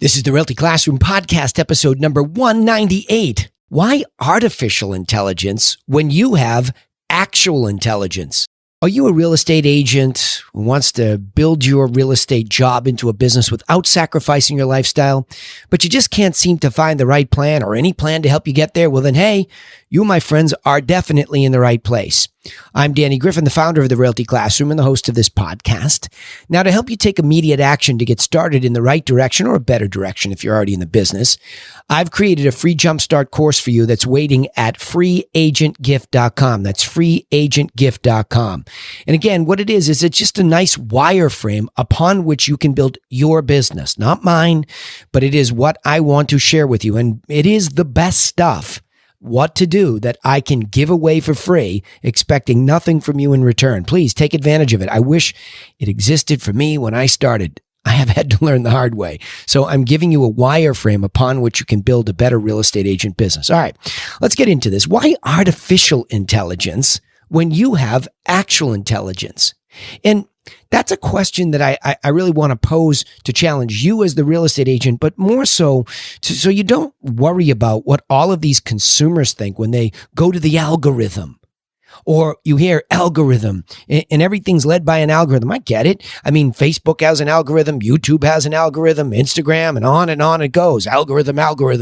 This is the Realty Classroom Podcast, episode number 198. Why artificial intelligence when you have actual intelligence? Are you a real estate agent who wants to build your real estate job into a business without sacrificing your lifestyle, but you just can't seem to find the right plan or any plan to help you get there? Well, then, hey, you, my friends, are definitely in the right place. I'm Danny Griffin, the founder of the Realty Classroom and the host of this podcast. Now, to help you take immediate action to get started in the right direction or a better direction if you're already in the business, I've created a free jumpstart course for you that's waiting at freeagentgift.com. That's freeagentgift.com. And again, what it is it's just a nice wireframe upon which you can build your business. Not mine, but it is what I want to share with you. And it is the best stuff. What to do that I can give away for free, expecting nothing from you in return. Please take advantage of it. I wish it existed for me when I started. I have had to learn the hard way. So I'm giving you a wireframe upon which you can build a better real estate agent business. All right, let's get into this. Why artificial intelligence when you have actual intelligence? And that's a question that I really want to pose to challenge you as the real estate agent, but more so you don't worry about what all of these consumers think when they go to the algorithm. Or you hear algorithm and everything's led by an algorithm. I get it. I mean, Facebook has an algorithm, YouTube has an algorithm, Instagram, and on it goes. Algorithm.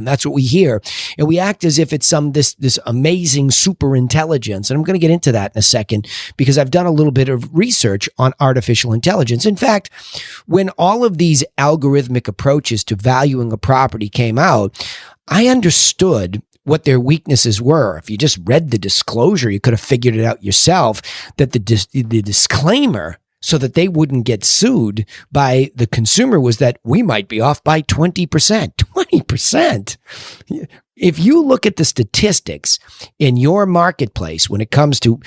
That's what we hear. And we act as if it's this amazing super intelligence. And I'm going to get into that in a second because I've done a little bit of research on artificial intelligence. In fact, when all of these algorithmic approaches to valuing a property came out, I understood what their weaknesses were. If you just read the disclosure, you could have figured it out yourself, that the disclaimer so that they wouldn't get sued by the consumer was that we might be off by 20%. 20%. If you look at the statistics in your marketplace when it comes to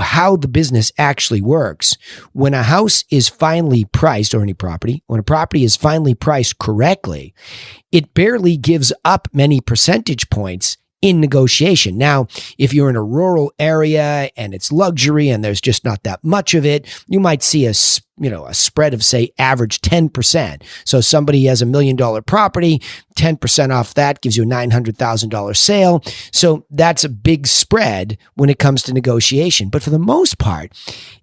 how the business actually works, when a house is finally priced, or any property, when a property is finally priced correctly, it barely gives up many percentage points in negotiation. Now, if you're in a rural area and it's luxury and there's just not that much of it, you might see a spread of, say, average 10%. So somebody has $1 million property, 10% off that gives you a $900,000 sale. So that's a big spread when it comes to negotiation. But for the most part,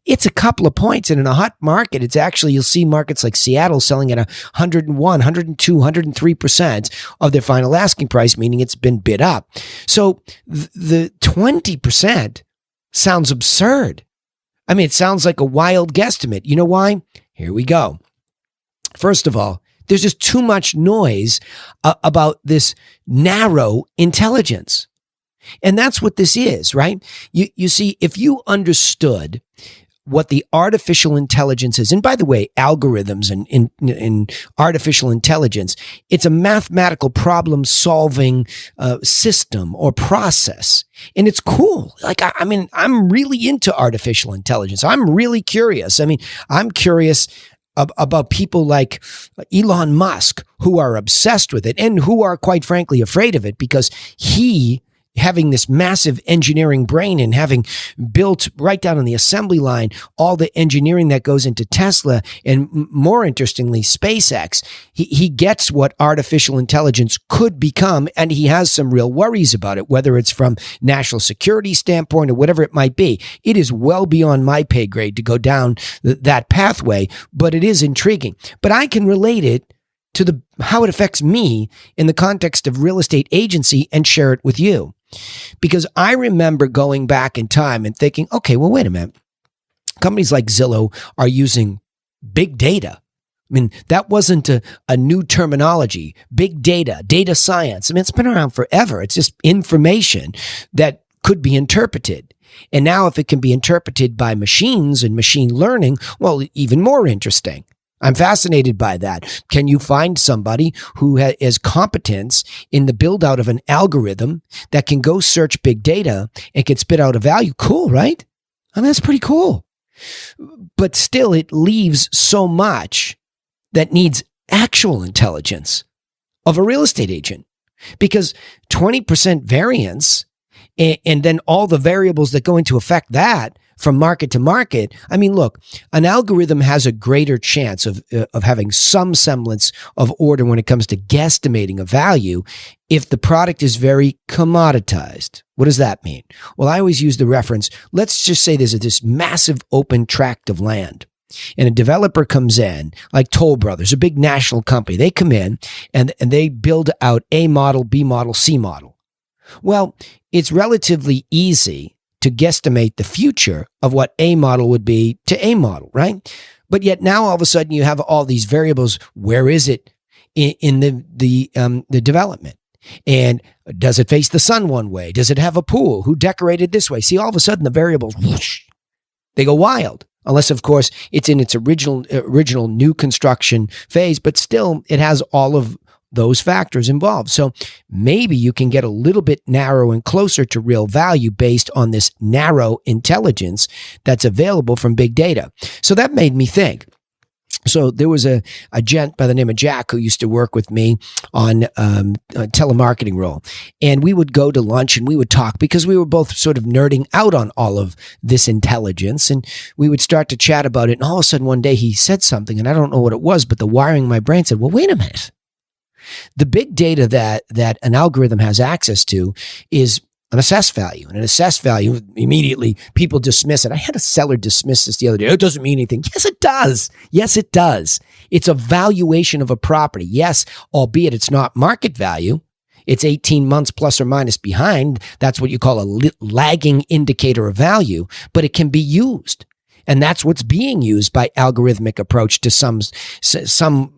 it's a couple of points. And in a hot market, it's actually, you'll see markets like Seattle selling at 101, 102, 103% of their final asking price, meaning it's been bid up. So the 20% sounds absurd. I mean, it sounds like a wild guesstimate. You know why? Here we go. First of all, there's just too much noise about this narrow intelligence. And that's what this is, right? You see, if you understood what the artificial intelligence is, and by the way, algorithms and in artificial intelligence, it's a mathematical problem-solving system or process. And it's cool. Like, I mean, I'm really into artificial intelligence. I'm really curious. I mean, I'm curious about people like Elon Musk who are obsessed with it and who are, quite frankly, afraid of it because he, having this massive engineering brain and having built right down on the assembly line all the engineering that goes into Tesla and, more interestingly, SpaceX, he gets what artificial intelligence could become, and he has some real worries about it, whether it's from national security standpoint or whatever it might be. It is well beyond my pay grade to go down that pathway, but it is intriguing. But I can relate it to how it affects me in the context of real estate agency and share it with you. Because I remember going back in time and thinking, okay, well, wait a minute. Companies like Zillow are using big data. I mean, that wasn't a new terminology. Big data, data science. I mean, it's been around forever. It's just information that could be interpreted. And now if it can be interpreted by machines and machine learning, well, even more interesting. I'm fascinated by that. Can you find somebody who has competence in the build out of an algorithm that can go search big data and can spit out a value? Cool, right? I mean, that's pretty cool. But still, it leaves so much that needs actual intelligence of a real estate agent, because 20% variance and then all the variables that go into effect that from market to market, I mean, look, an algorithm has a greater chance of having some semblance of order when it comes to guesstimating a value if the product is very commoditized. What does that mean? Well, I always use the reference. Let's just say there's this massive open tract of land. And a developer comes in, like Toll Brothers, a big national company. They come in and they build out A model, B model, C model. Well, it's relatively easy to guesstimate the future of what A model would be to A model, right? But yet now all of a sudden you have all these variables. Where is it in the development? And does it face the sun one way? Does it have a pool? Who decorated this way? See, all of a sudden the variables, whoosh, they go wild. Unless, of course, it's in its original new construction phase, but still it has all of those factors involved. So maybe you can get a little bit narrow and closer to real value based on this narrow intelligence that's available from big data. So that made me think. So there was a gent by the name of Jack who used to work with me on a telemarketing role. And we would go to lunch and we would talk because we were both sort of nerding out on all of this intelligence. And we would start to chat about it. And all of a sudden one day he said something, and I don't know what it was, but the wiring in my brain said, well, wait a minute. The big data that an algorithm has access to is an assessed value. And an assessed value, immediately people dismiss it. I had a seller dismiss this the other day. It doesn't mean anything. Yes, it does. Yes, it does. It's a valuation of a property. Yes, albeit it's not market value. It's 18 months plus or minus behind. That's what you call a lagging indicator of value, but it can be used. And that's what's being used by algorithmic approach to some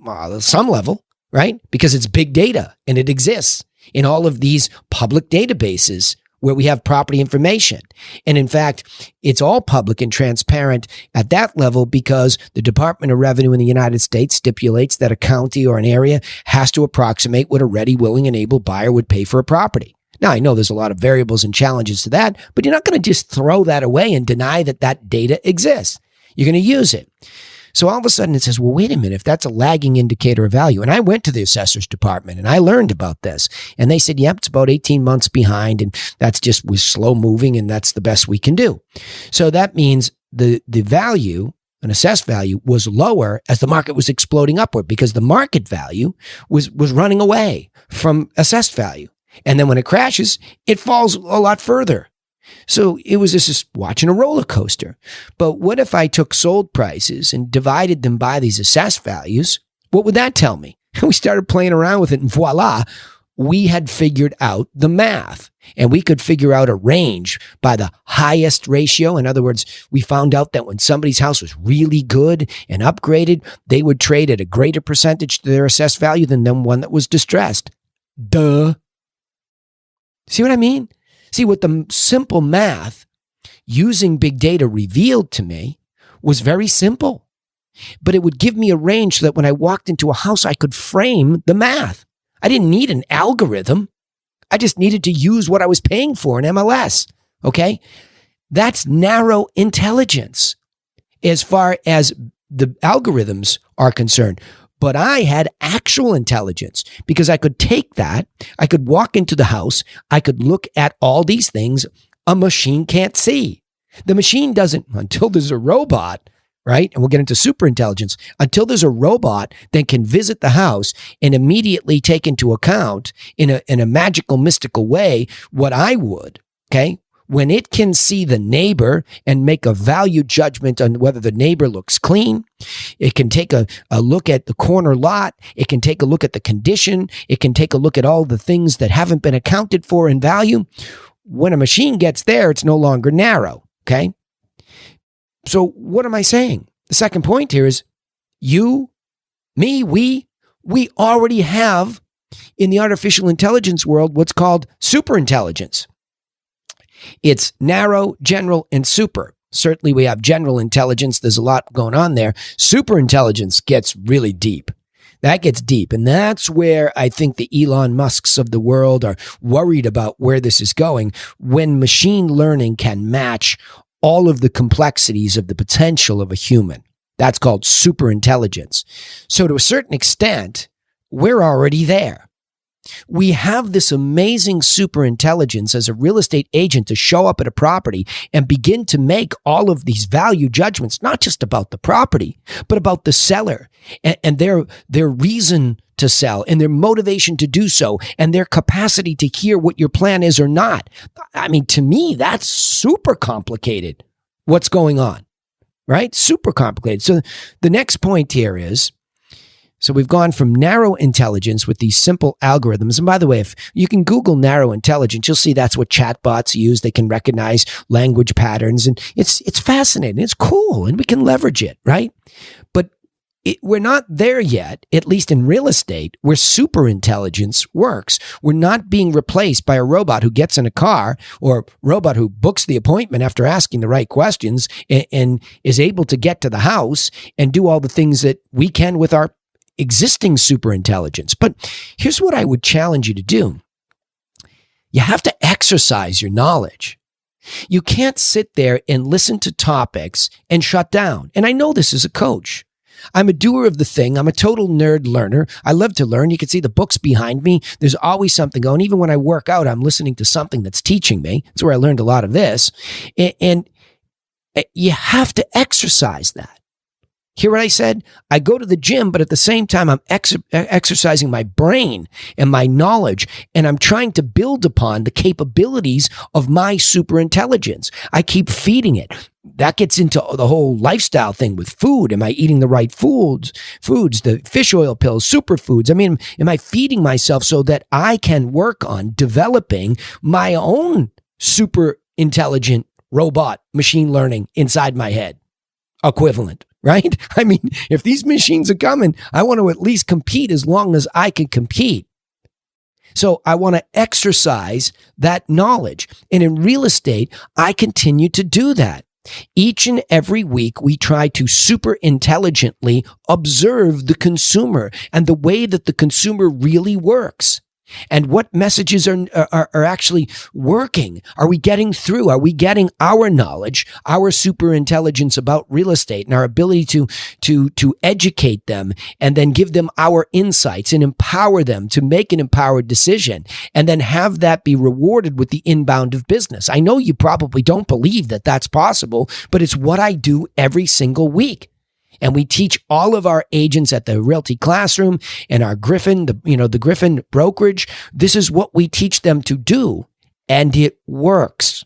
level, right? Because it's big data and it exists in all of these public databases where we have property information. And in fact, it's all public and transparent at that level because the Department of Revenue in the United States stipulates that a county or an area has to approximate what a ready, willing, and able buyer would pay for a property. Now, I know there's a lot of variables and challenges to that, but you're not going to just throw that away and deny that that data exists. You're going to use it. So all of a sudden it says, well, wait a minute, if that's a lagging indicator of value. And I went to the assessor's department and I learned about this. And they said, yep, it's about 18 months behind. And that's just, we're slow moving and that's the best we can do. So that means the value, an assessed value, was lower as the market was exploding upward because the market value was running away from assessed value. And then when it crashes, it falls a lot further. So it was just watching a roller coaster. But what if I took sold prices and divided them by these assessed values? What would that tell me? We started playing around with it and voila, we had figured out the math. And we could figure out a range by the highest ratio. In other words, we found out that when somebody's house was really good and upgraded, they would trade at a greater percentage to their assessed value than the one that was distressed. Duh. See what I mean? See, what the simple math using big data revealed to me was very simple, but it would give me a range so that when I walked into a house, I could frame the math. I didn't need an algorithm. I just needed to use what I was paying for in MLS. Okay. That's narrow intelligence as far as the algorithms are concerned. But I had actual intelligence because I could take that. I could walk into the house. I could look at all these things a machine can't see. The machine doesn't, until there's a robot, right? And we'll get into super intelligence, until there's a robot that can visit the house and immediately take into account in a magical, mystical way what I would, okay? When it can see the neighbor and make a value judgment on whether the neighbor looks clean, it can take a look at the corner lot. It can take a look at the condition. It can take a look at all the things that haven't been accounted for in value. When a machine gets there, it's no longer narrow, okay? So what am I saying? The second point here is you, me, we already have in the artificial intelligence world what's called super intelligence. It's narrow, general, and super. Certainly we have general intelligence. There's a lot going on there. Super intelligence gets really deep. That gets deep. And that's where I think the Elon Musks of the world are worried about where this is going. When machine learning can match all of the complexities of the potential of a human. That's called super intelligence. So to a certain extent, we're already there. we have this amazing super intelligence as a real estate agent to show up at a property and begin to make all of these value judgments, not just about the property, but about the seller and their reason to sell and their motivation to do so and their capacity to hear what your plan is or not. I mean, to me, that's super complicated. What's going on, right? Super complicated. So the next point here is, so we've gone from narrow intelligence with these simple algorithms. And by the way, if you can Google narrow intelligence, you'll see that's what chatbots use. They can recognize language patterns, and it's fascinating. It's cool, and we can leverage it, right? But we're not there yet, at least in real estate, where super intelligence works. We're not being replaced by a robot who gets in a car or robot who books the appointment after asking the right questions and is able to get to the house and do all the things that we can with our existing super intelligence. But here's what I would challenge you to do. You have to exercise your knowledge. You can't sit there and listen to topics and shut down. And I know this as a coach. I'm a doer of the thing. I'm a total nerd learner. I love to learn. You can see the books behind me. There's always something going. Even when I work out, I'm listening to something that's teaching me. That's where I learned a lot of this. And you have to exercise that. Hear what I said? I go to the gym, but at the same time, I'm exercising my brain and my knowledge, and I'm trying to build upon the capabilities of my super intelligence. I keep feeding it. That gets into the whole lifestyle thing with food. Am I eating the right foods, the fish oil pills, superfoods? I mean, am I feeding myself so that I can work on developing my own super intelligent robot machine learning inside my head equivalent? Right? I mean, if these machines are coming, I want to at least compete as long as I can compete. So I want to exercise that knowledge. And in real estate, I continue to do that. Each and every week, we try to super intelligently observe the consumer and the way that the consumer really works. And what messages are actually working? Are we getting through? Are we getting our knowledge, our super intelligence about real estate and our ability to educate them and then give them our insights and empower them to make an empowered decision and then have that be rewarded with the inbound of business? I know you probably don't believe that that's possible, but it's what I do every single week. And we teach all of our agents at the Realty classroom and our Griffin, the Griffin brokerage. This is what we teach them to do, and it works.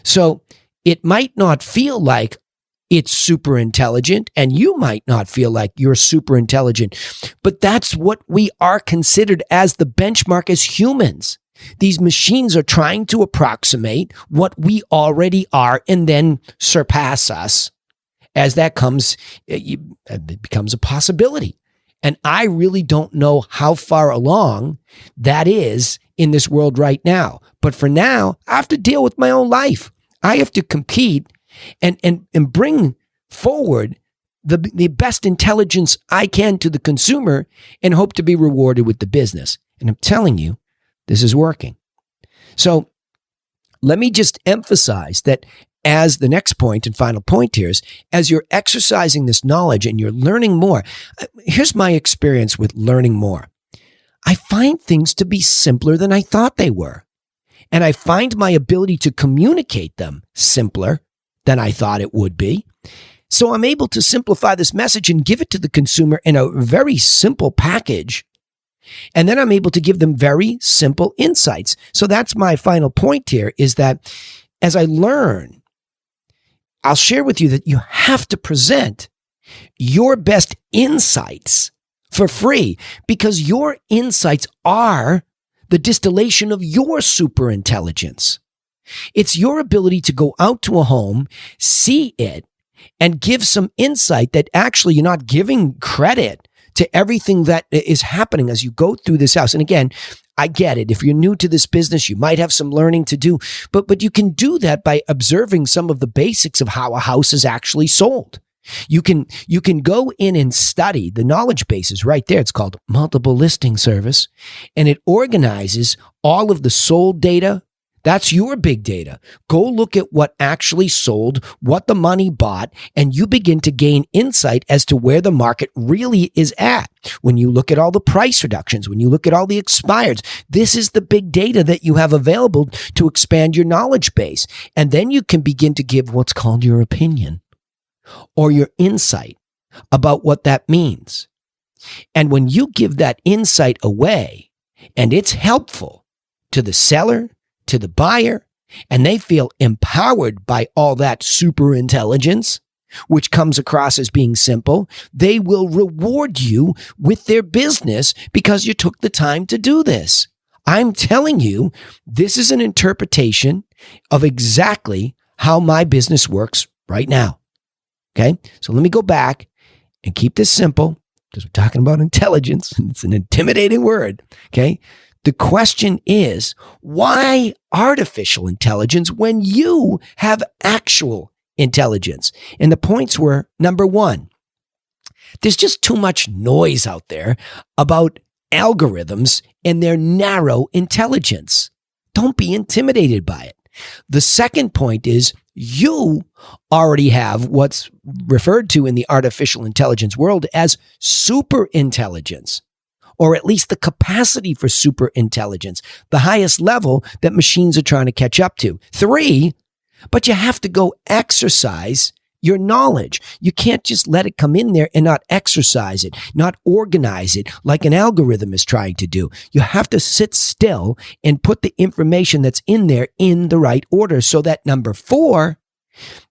So it might not feel like it's super intelligent, and you might not feel like you're super intelligent, but that's what we are considered as the benchmark as humans. These machines are trying to approximate what we already are and then surpass us. As that comes, it becomes a possibility. And I really don't know how far along that is in this world right now. But for now, I have to deal with my own life. I have to compete and bring forward the best intelligence I can to the consumer and hope to be rewarded with the business. And I'm telling you, this is working. So let me just emphasize that as the next point and final point here is, as you're exercising this knowledge and you're learning more, here's my experience with learning more. I find things to be simpler than I thought they were. And I find my ability to communicate them simpler than I thought it would be. So I'm able to simplify this message and give it to the consumer in a very simple package. And then I'm able to give them very simple insights. So that's my final point here, is that as I learn, I'll share with you that you have to present your best insights for free, because your insights are the distillation of your super intelligence. It's your ability to go out to a home, see it, and give some insight that actually you're not giving credit to everything that is happening as you go through this house. And again, I get it. If you're new to this business, you might have some learning to do, but you can do that by observing some of the basics of how a house is actually sold. You can go in and study the knowledge bases right there. It's called multiple listing service, and it organizes all of the sold data, That's your big data. Go look at what actually sold, what the money bought, and you begin to gain insight as to where the market really is at. When you look at all the price reductions, when you look at all the expireds, this is the big data that you have available to expand your knowledge base. And then you can begin to give what's called your opinion or your insight about what that means. And when you give that insight away and it's helpful to the seller, to the buyer, and they feel empowered by all that super intelligence, which comes across as being simple, they will reward you with their business because you took the time to do this. I'm telling you, this is an interpretation of exactly how my business works right now. Okay? So let me go back and keep this simple because we're talking about intelligence and it's an intimidating word. Okay? The question is, why artificial intelligence when you have actual intelligence? And the points were, number one, there's just too much noise out there about algorithms and their narrow intelligence. Don't be intimidated by it. The second point is you already have what's referred to in the artificial intelligence world as super intelligence, or at least the capacity for super intelligence, the highest level that machines are trying to catch up to. 3, but you have to go exercise your knowledge. You can't just let it come in there and not exercise it, not organize it like an algorithm is trying to do. You have to sit still and put the information that's in there in the right order so that number 4,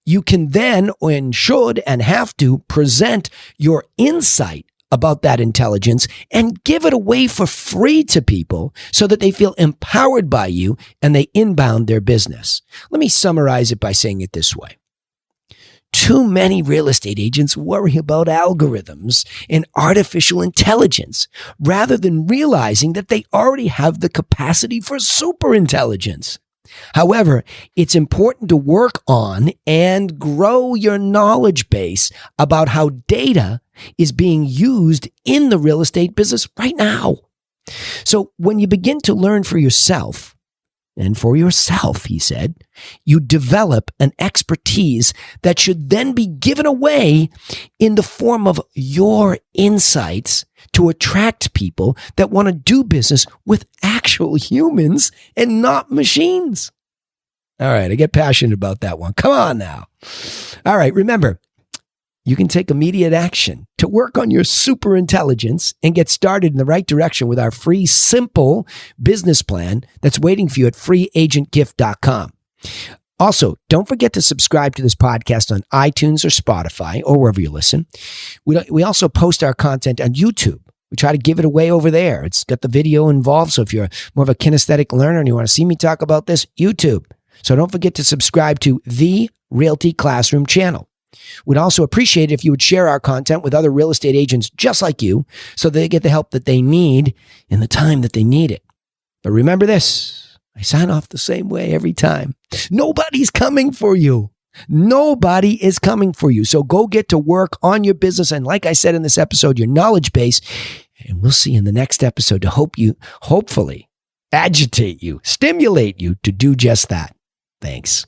you can then and should and have to present your insight about that intelligence and give it away for free to people so that they feel empowered by you and they inbound their business. Let me summarize it by saying it this way. Too many real estate agents worry about algorithms and artificial intelligence rather than realizing that they already have the capacity for super intelligence. However, it's important to work on and grow your knowledge base about how data is being used in the real estate business right now. So when you begin to learn for yourself, and for yourself, he said, you develop an expertise that should then be given away in the form of your insights to attract people that want to do business with actual humans and not machines. All right, I get passionate about that one. Come on now. All right, remember, you can take immediate action to work on your super intelligence and get started in the right direction with our free, simple business plan that's waiting for you at freeagentgift.com. Also, don't forget to subscribe to this podcast on iTunes or Spotify or wherever you listen. We also post our content on YouTube. We try to give it away over there. It's got the video involved. So if you're more of a kinesthetic learner and you want to see me talk about this, YouTube. So don't forget to subscribe to the Realty Classroom channel. We'd also appreciate it if you would share our content with other real estate agents just like you so they get the help that they need in the time that they need it. But remember this, I sign off the same way every time. Nobody's coming for you. Nobody is coming for you. So go get to work on your business. And like I said in this episode, your knowledge base. And we'll see you in the next episode to hopefully agitate you, stimulate you to do just that. Thanks.